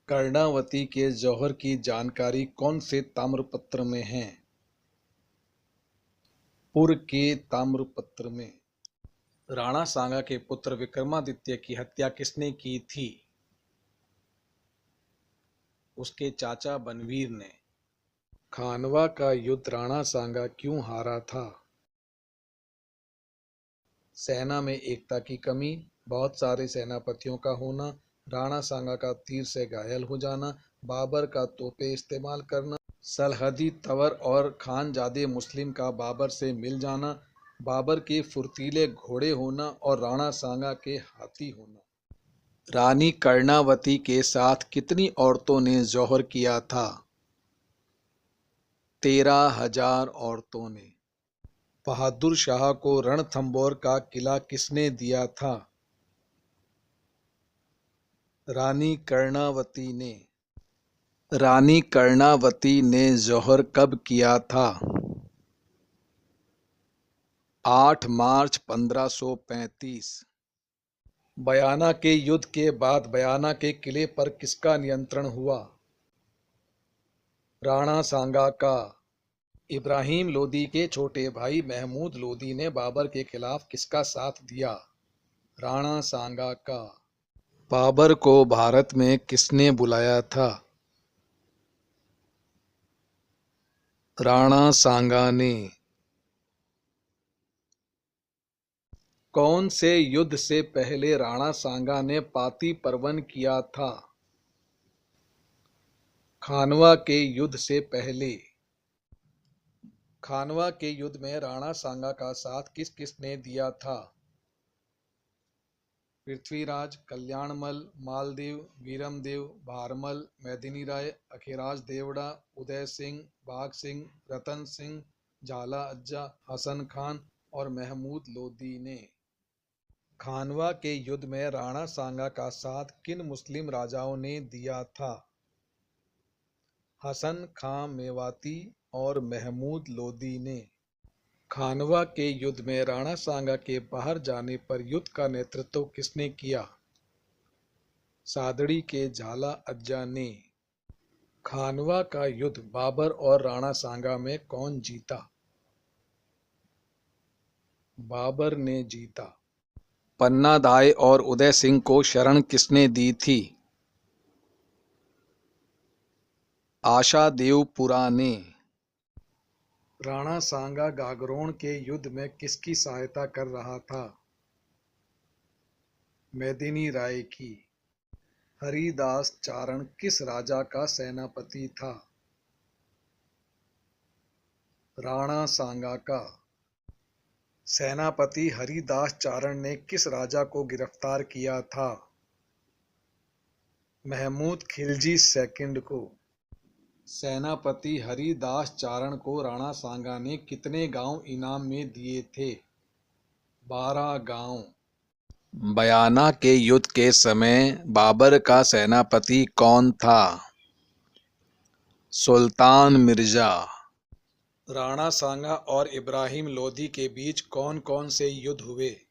कर्णावती के जौहर की जानकारी कौन से ताम्रपत्र में है? पुर के ताम्रपत्र में। राणा सांगा के पुत्र विक्रमादित्य की हत्या किसने की थी? उसके चाचा बनवीर ने। खानवा का युद्ध राणा सांगा क्यों हारा था? सेना में एकता की कमी, बहुत सारे सेनापतियों का होना, राणा सांगा का तीर से घायल हो जाना, बाबर का तोपे इस्तेमाल करना, सलहदी तवर और खानजादे मुस्लिम का बाबर से मिल जाना, बाबर के फुर्तीले घोड़े होना और राणा सांगा के हाथी होना। रानी कर्णावती के साथ कितनी औरतों ने जौहर किया था? 13,000 औरतों ने। बहादुर शाह को रणथंभौर का किला किसने दिया था? रानी कर्णावती ने। रानी कर्णावती ने जौहर कब किया था? 8 मार्च 1535। बयाना के युद्ध के बाद बयाना के किले पर किसका नियंत्रण हुआ? राणा सांगा का। इब्राहिम लोदी के छोटे भाई महमूद लोदी ने बाबर के खिलाफ किसका साथ दिया? राणा सांगा का। बाबर को भारत में किसने बुलाया था? राणा सांगा ने। कौन से युद्ध से पहले राणा सांगा ने पाती परवन किया था? खानवा के युद्ध से पहले। खानवा के युद्ध में राणा सांगा का साथ किस किस ने दिया था? पृथ्वीराज, कल्याणमल, मालदेव, वीरमदेव, भारमल, मेदिनी राय, अखिराज देवड़ा, उदय सिंह, बाघ सिंह, रतन सिंह, झाला अज्जा, हसन खान और महमूद लोदी ने। खानवा के युद्ध में राणा सांगा का साथ किन मुस्लिम राजाओं ने दिया था? हसन खां मेवाती और महमूद लोदी ने। खानवा के युद्ध में राणा सांगा के बाहर जाने पर युद्ध का नेतृत्व किसने किया? सादड़ी के झाला अज्जा ने। खानवा का युद्ध बाबर और राणा सांगा में कौन जीता? बाबर ने जीता। पन्नाधाय और उदय सिंह को शरण किसने दी थी? आशादेवपुरा ने। राणा सांगा गागरोन के युद्ध में किसकी सहायता कर रहा था? मेदिनी राय की। हरिदास चारण किस राजा का सेनापति था? राणा सांगा का। सेनापति हरिदास चारण ने किस राजा को गिरफ्तार किया था? महमूद खिलजी सेकंड को। सेनापति हरिदास चारण को राणा सांगा ने कितने गांव इनाम में दिए थे? 12 गांव। बयाना के युद्ध के समय बाबर का सेनापति कौन था? सुल्तान मिर्जा। राणा सांगा और इब्राहिम लोदी के बीच कौन कौन से युद्ध हुए?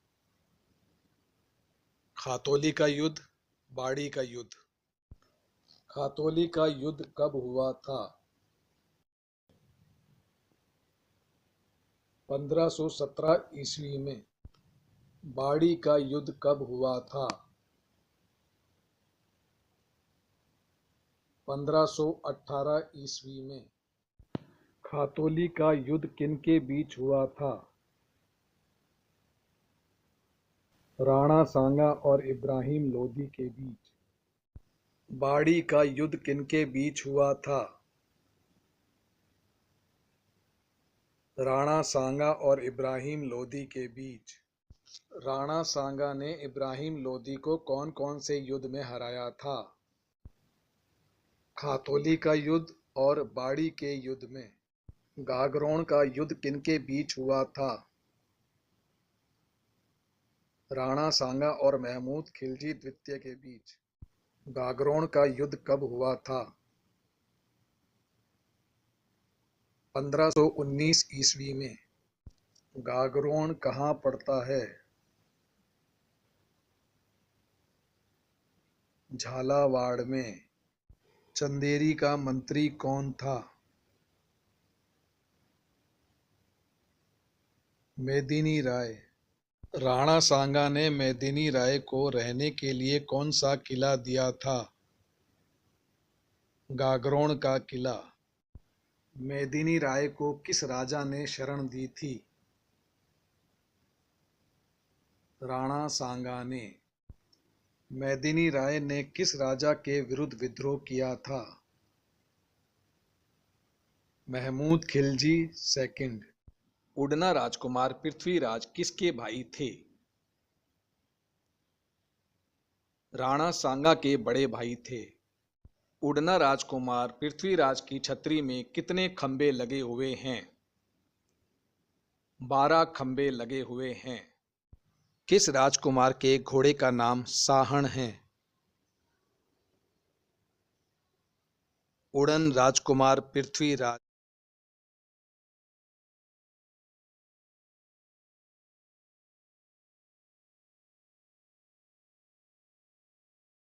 खातौली का युद्ध, बाड़ी का युद्ध। खातौली का युद्ध कब हुआ था? 1517 ईस्वी में। बाड़ी का युद्ध कब हुआ था? 1518 ईस्वी में। खातौली का युद्ध किनके बीच हुआ था? राणा सांगा और इब्राहिम लोदी के बीच। बाड़ी का युद्ध किनके बीच हुआ था? राणा सांगा और इब्राहिम लोदी के बीच। राणा सांगा ने इब्राहिम लोदी को कौन कौन से युद्ध में हराया था? खातौली का युद्ध और बाड़ी के युद्ध में। गागरोन का युद्ध किनके बीच हुआ था? राणा सांगा और महमूद खिलजी द्वितीय के बीच। गागरोन का युद्ध कब हुआ था? 1519 ईस्वी में। गागरोन कहाँ पड़ता है? झालावाड़ में। चंदेरी का मंत्री कौन था? मेदिनी राय। राणा सांगा ने मेदिनी राय को रहने के लिए कौन सा किला दिया था? गागरोन का किला। मेदिनी राय को किस राजा ने शरण दी थी? राणा सांगा ने। मेदिनी राय ने किस राजा के विरुद्ध विद्रोह किया था? महमूद खिलजी सेकंड। उड़ना राजकुमार पृथ्वीराज किसके भाई थे? राणा सांगा के बड़े भाई थे। उड़ना राजकुमार पृथ्वीराज की छतरी में कितने खंबे लगे हुए हैं? 12 खंबे लगे हुए हैं। किस राजकुमार के घोड़े का नाम साहन है? उड़न राजकुमार पृथ्वीराज।